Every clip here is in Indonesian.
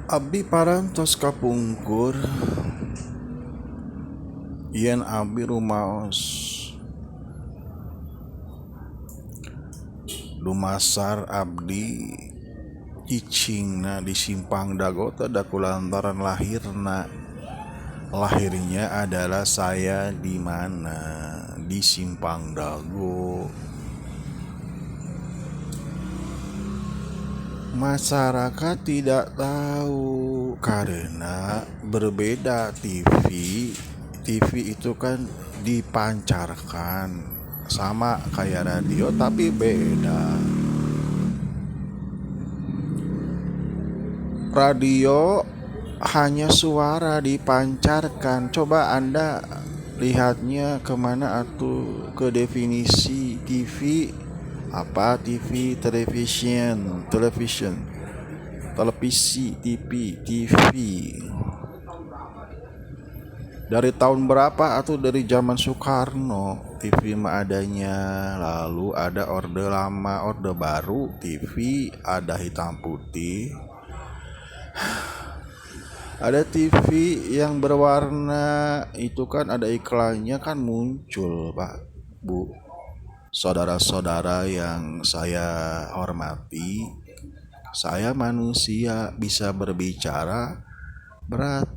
Abdi parantos kapungkur yen abdi rumaos dumasar abdi cicingna di Simpang Dago da kulantaran lahirnya adalah saya di mana di Simpang Dago. Masyarakat tidak tahu karena berbeda TV itu kan dipancarkan sama kayak radio tapi beda. Radio hanya suara dipancarkan. Coba Anda lihatnya kemana atuh, ke definisi TV. Apa TV? Televisi, TV. Dari tahun berapa? Atau dari zaman Soekarno TV mah adanya. Lalu ada orde lama, orde baru TV, ada hitam putih. Ada TV yang berwarna, itu kan ada iklannya kan muncul, Pak, Bu. Saudara-saudara yang saya hormati, saya manusia bisa berbicara berat.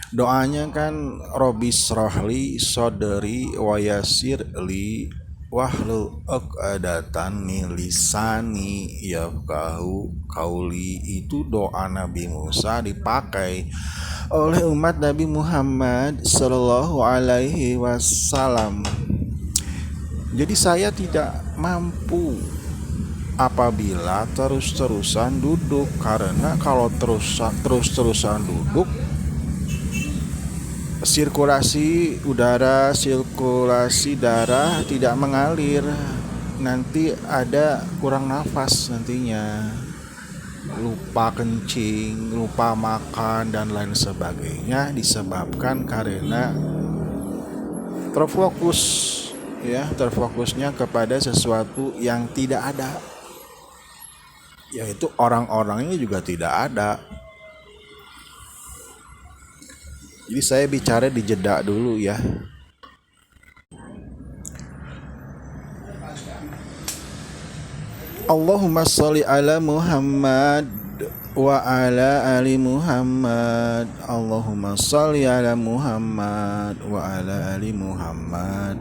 Doanya kan Robis Rohli Soderi Wayasir li wahlu adatan milisani ya kauli, itu doa Nabi Musa dipakai oleh umat Nabi Muhammad Sallallahu Alaihi Wasallam. Jadi saya tidak mampu apabila terus-terusan duduk, karena kalau terus-terusan duduk, sirkulasi udara, sirkulasi darah tidak mengalir, nanti ada kurang nafas nantinya, lupa kencing, lupa makan dan lain sebagainya, disebabkan karena terfokusnya kepada sesuatu yang tidak ada, yaitu orang-orangnya juga tidak ada. Jadi saya bicara di jeda dulu ya. Allahumma sholli ala Muhammad wa ala ali Muhammad. Allahumma sholli ala Muhammad wa ala ali Muhammad.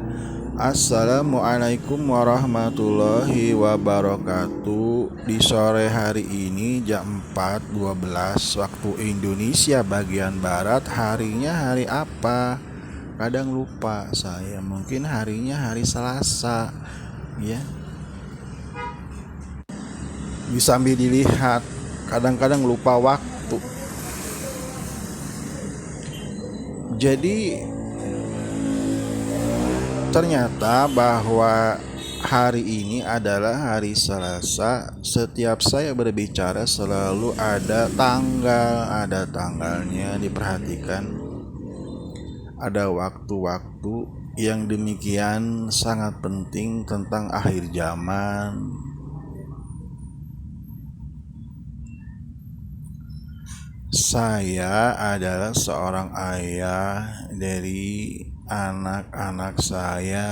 Assalamualaikum warahmatullahi wabarakatuh. Di sore hari ini jam 4.12 waktu Indonesia bagian Barat. Harinya hari apa? Kadang lupa saya. Mungkin harinya hari Selasa, ya. Sambil dilihat, kadang-kadang lupa waktu. Jadi ternyata bahwa hari ini adalah hari Selasa. Setiap saya berbicara selalu ada tanggalnya, diperhatikan. Ada waktu-waktu yang demikian sangat penting tentang akhir zaman. Saya adalah seorang ayah dari anak-anak saya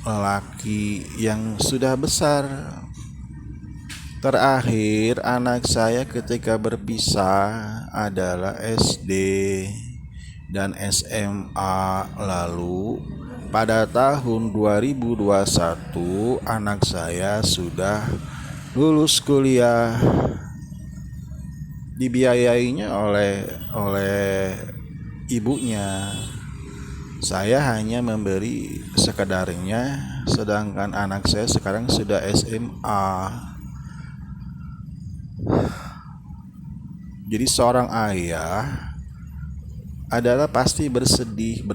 lelaki yang sudah besar. Terakhir anak saya ketika berpisah adalah SD dan SMA. Lalu pada tahun 2021 anak saya sudah lulus kuliah, dibiayainya oleh ibunya. Saya hanya memberi sekedarnya, sedangkan anak saya sekarang sudah SMA. Jadi seorang ayah adalah pasti bersedih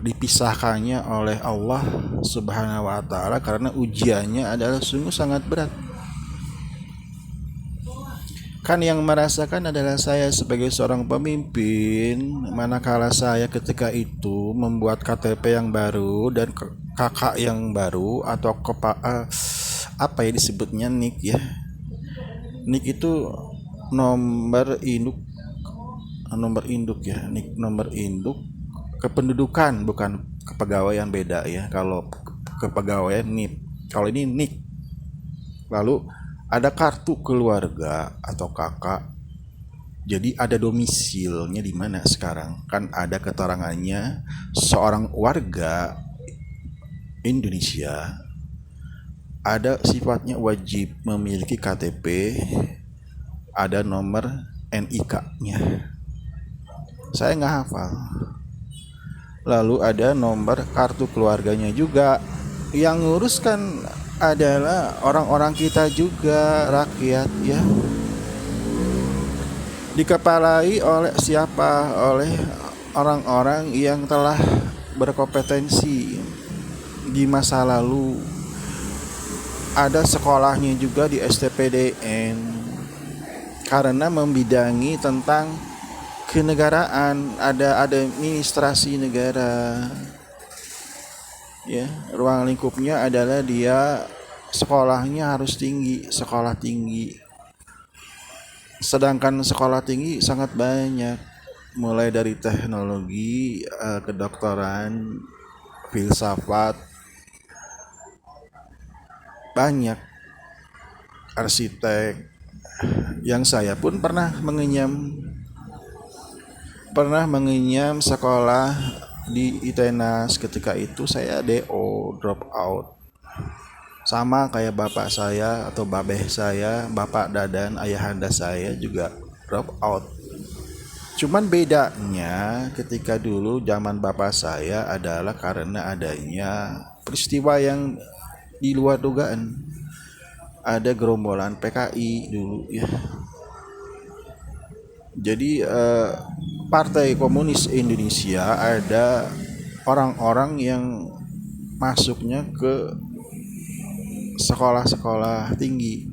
dipisahkannya oleh Allah Subhanahu wa taala, karena ujiannya adalah sungguh sangat berat. Kan yang merasakan adalah saya sebagai seorang pemimpin, manakala saya ketika itu membuat KTP yang baru dan kakak yang baru, atau apa ya disebutnya, NIK ya, NIK itu nomor induk ya, NIK nomor induk kependudukan, bukan kepegawaian, beda ya. Kalau kepegawaian NIP, kalau ini NIK. Lalu ada kartu keluarga atau kakak. Jadi ada domisilnya di mana sekarang. Kan ada keterangannya seorang warga Indonesia ada sifatnya wajib memiliki KTP, ada nomor NIK-nya. Saya nggak hafal. Lalu ada nomor kartu keluarganya juga. Yang ngurus kan adalah orang-orang kita juga, rakyat ya. Dikepalai oleh siapa? Oleh orang-orang yang telah berkompetensi di masa lalu. Ada sekolahnya juga di STPDN karena membidangi tentang kenegaraan, ada administrasi negara. Ya, ruang lingkupnya adalah dia sekolahnya harus tinggi, sekolah tinggi. Sedangkan sekolah tinggi sangat banyak, mulai dari teknologi, kedokteran, filsafat, banyak, arsitek. Yang saya pun pernah mengenyam sekolah di ITENAS. Ketika itu saya DO, drop out. Sama kayak bapak saya atau babeh saya, bapak Dadan, ayahanda saya juga drop out. Cuman bedanya ketika dulu zaman bapak saya adalah karena adanya peristiwa yang di luar dugaan. Ada gerombolan PKI dulu ya. Jadi Partai Komunis Indonesia ada orang-orang yang masuknya ke sekolah-sekolah tinggi.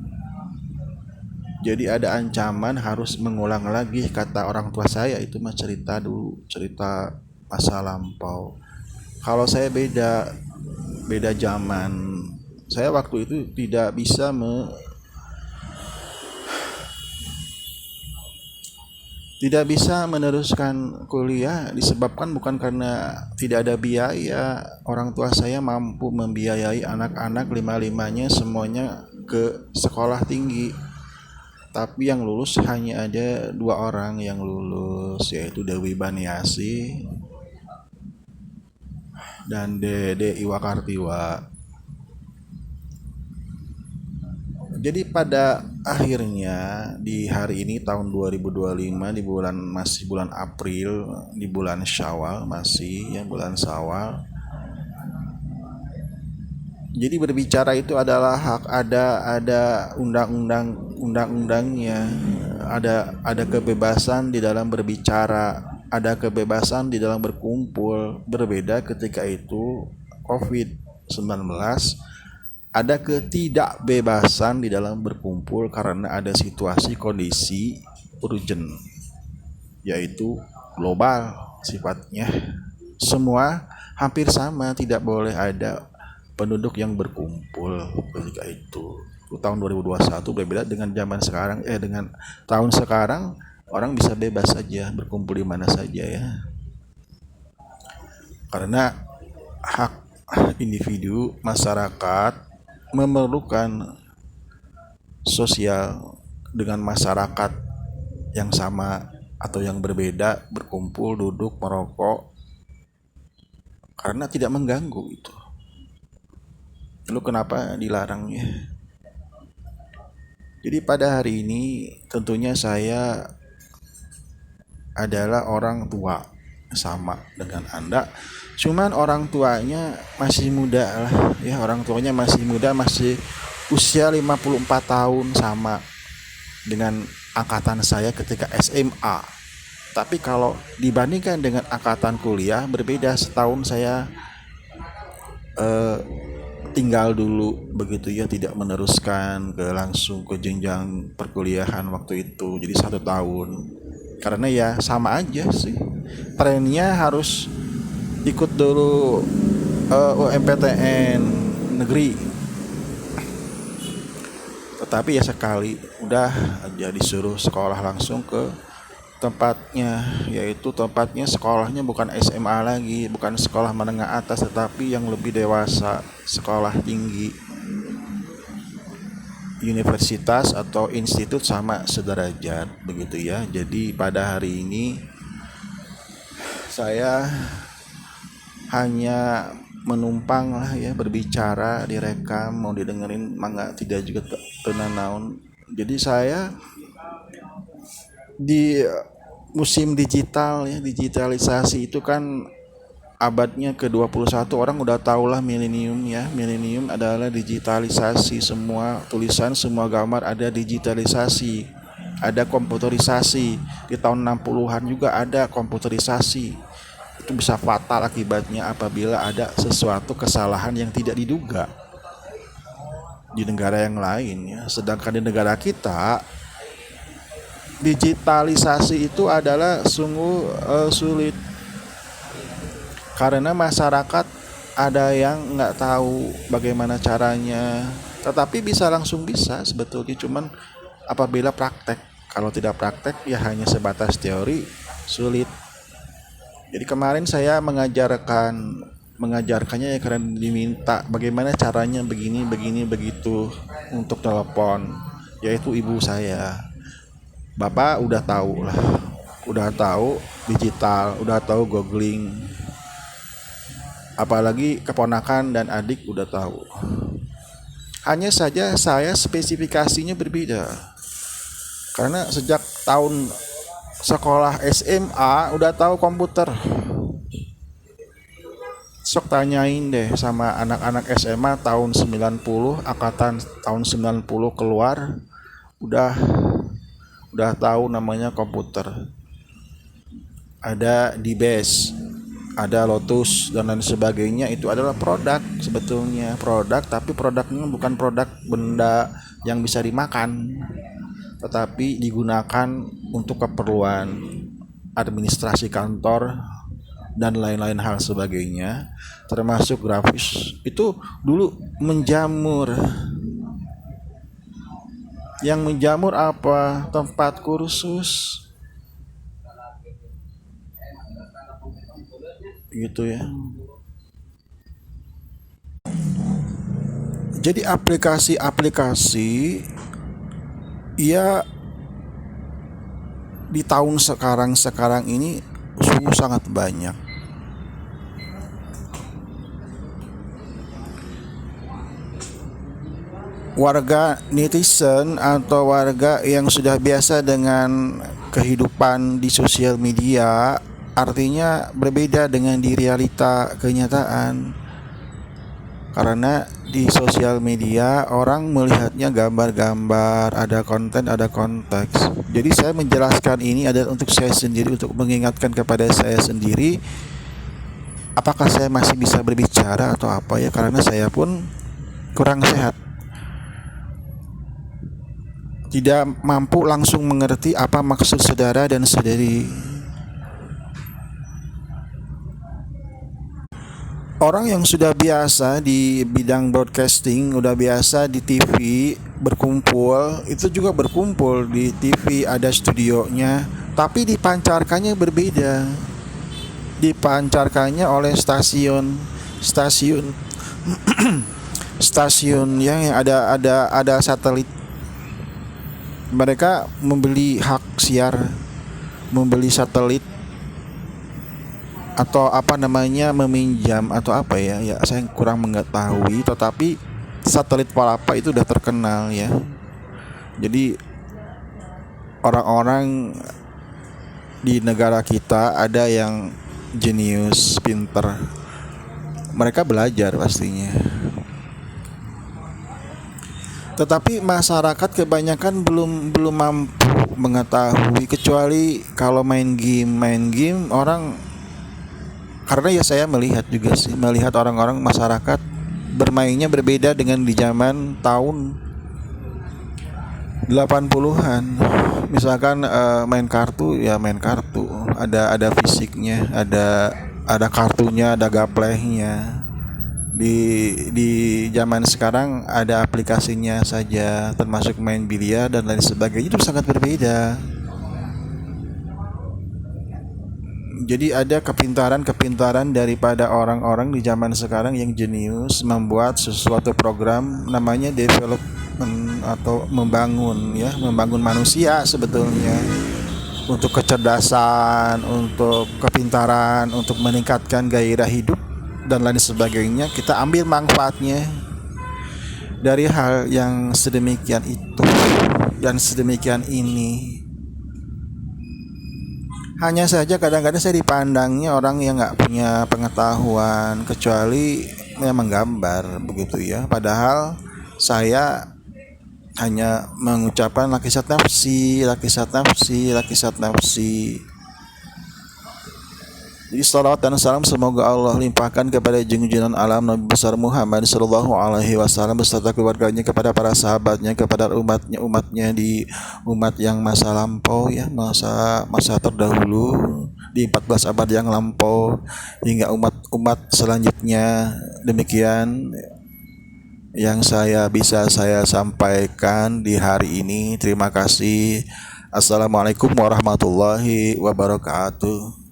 Jadi ada ancaman harus mengulang lagi, kata orang tua saya. Itu mah cerita dulu, cerita masa lampau. Kalau saya beda zaman. Saya waktu itu tidak bisa meneruskan kuliah disebabkan bukan karena tidak ada biaya. Orang tua saya mampu membiayai anak-anak lima-limanya semuanya ke sekolah tinggi. Tapi yang lulus hanya ada 2 orang yang lulus, yaitu Dewi Baniasi dan Dede Iwakartiwa. Jadi pada akhirnya di hari ini tahun 2025 di bulan April, di bulan Syawal, masih ya bulan Syawal. Jadi berbicara itu adalah hak, ada undang-undangnya, ada kebebasan di dalam berbicara, ada kebebasan di dalam berkumpul. Berbeda ketika itu COVID-19, ada ketidakbebasan di dalam berkumpul karena ada situasi kondisi urgent, yaitu global sifatnya. Semua hampir sama, tidak boleh ada penduduk yang berkumpul ketika itu. Tahun 2021 berbeda dengan zaman sekarang, dengan tahun sekarang orang bisa bebas saja berkumpul di mana saja ya. Karena hak individu, masyarakat memerlukan sosial dengan masyarakat yang sama atau yang berbeda, berkumpul, duduk, merokok, karena tidak mengganggu itu. Lalu kenapa dilarangnya? Jadi pada hari ini tentunya saya adalah orang tua sama dengan Anda. Cuman orang tuanya masih muda lah ya, orang tuanya masih muda, masih usia 54 tahun, sama dengan angkatan saya ketika SMA. Tapi kalau dibandingkan dengan angkatan kuliah berbeda setahun. Saya tinggal dulu begitu ya, tidak meneruskan langsung ke jenjang perkuliahan waktu itu, jadi 1 tahun. Karena ya sama aja sih, trennya harus ikut dulu UMPTN negeri. Tetapi ya sekali udah aja disuruh sekolah langsung ke tempatnya, yaitu tempatnya sekolahnya bukan SMA lagi, bukan sekolah menengah atas, tetapi yang lebih dewasa, sekolah tinggi, universitas atau institut sama sederajat begitu ya. Jadi pada hari ini saya hanya menumpang lah ya, berbicara, direkam, mau didengerin mangga tidak juga tenanaun. Jadi saya di musim digital ya, digitalisasi itu kan abadnya ke-21, orang udah tahu lah milenium ya. Milenium adalah digitalisasi, semua tulisan, semua gambar ada digitalisasi, ada komputerisasi. Di tahun 60-an juga ada komputerisasi. Itu bisa fatal akibatnya apabila ada sesuatu kesalahan yang tidak diduga di negara yang lain ya. Sedangkan di negara kita digitalisasi itu adalah sungguh sulit, karena masyarakat ada yang nggak tahu bagaimana caranya, tetapi bisa langsung bisa sebetulnya, cuman apabila praktek. Kalau tidak praktek ya hanya sebatas teori, sulit. Jadi kemarin saya mengajarkannya ya, karena diminta bagaimana caranya begini begitu untuk telepon, yaitu ibu saya. Bapak udah tahu lah, udah tahu digital, udah tahu googling. Apalagi keponakan dan adik udah tahu. Hanya saja saya spesifikasinya berbeda. Karena sejak tahun sekolah SMA udah tahu komputer. Sok tanyain deh sama anak-anak SMA tahun 90, angkatan tahun 90 keluar, udah tahu namanya komputer. Ada DBase, ada Lotus dan lain sebagainya. Itu adalah produk, sebetulnya produk, tapi produknya bukan produk benda yang bisa dimakan, tetapi digunakan untuk keperluan administrasi kantor dan lain-lain hal sebagainya, termasuk grafis. Itu dulu menjamur. Yang menjamur apa? Tempat kursus gitu ya. Jadi aplikasi-aplikasi ya di tahun sekarang ini sungguh sangat banyak. Warga netizen atau warga yang sudah biasa dengan kehidupan di sosial media, artinya berbeda dengan di realita kenyataan. Karena di sosial media orang melihatnya gambar-gambar, ada konten, ada konteks. Jadi saya menjelaskan ini adalah untuk saya sendiri, untuk mengingatkan kepada saya sendiri, apakah saya masih bisa berbicara atau apa ya, karena saya pun kurang sehat, tidak mampu langsung mengerti apa maksud saudara dan saudari. Orang yang sudah biasa di bidang broadcasting, udah biasa di TV berkumpul, itu juga berkumpul di TV, ada studionya, tapi dipancarkannya berbeda. Dipancarkannya oleh stasiun stasiun yang ada satelit. Mereka membeli hak siar, membeli satelit, atau apa namanya, meminjam atau apa ya saya kurang mengetahui, tetapi satelit Palapa itu udah terkenal ya. Jadi orang-orang di negara kita ada yang jenius, pinter, mereka belajar pastinya. Tetapi masyarakat kebanyakan belum mampu mengetahui, kecuali kalau main game orang, karena ya saya melihat juga sih, melihat orang-orang masyarakat bermainnya berbeda dengan di zaman tahun 80-an. Misalkan main kartu, ada fisiknya, ada kartunya, ada gaplehnya Di zaman sekarang ada aplikasinya saja, termasuk main biliar dan lain sebagainya, itu sangat berbeda. Jadi ada kepintaran daripada orang-orang di zaman sekarang yang jenius membuat sesuatu program namanya development atau membangun manusia sebetulnya, untuk kecerdasan, untuk kepintaran, untuk meningkatkan gairah hidup dan lain sebagainya. Kita ambil manfaatnya dari hal yang sedemikian itu dan sedemikian ini. Hanya saja kadang-kadang saya dipandangnya orang yang nggak punya pengetahuan kecuali memang gambar begitu ya. Padahal saya hanya mengucapkan lakisat nafsi, lakisat nafsi, lakisat nafsi. Jadi salawat dan salam semoga Allah limpahkan kepada junjungan alam Nabi besar Muhammad sallallahu alaihi wasallam beserta keluarganya, kepada para sahabatnya, kepada umatnya di umat yang masa lampau ya, masa terdahulu di 14 abad yang lampau hingga umat selanjutnya. Demikian yang bisa saya sampaikan di hari ini. Terima kasih. Assalamualaikum warahmatullahi wabarakatuh.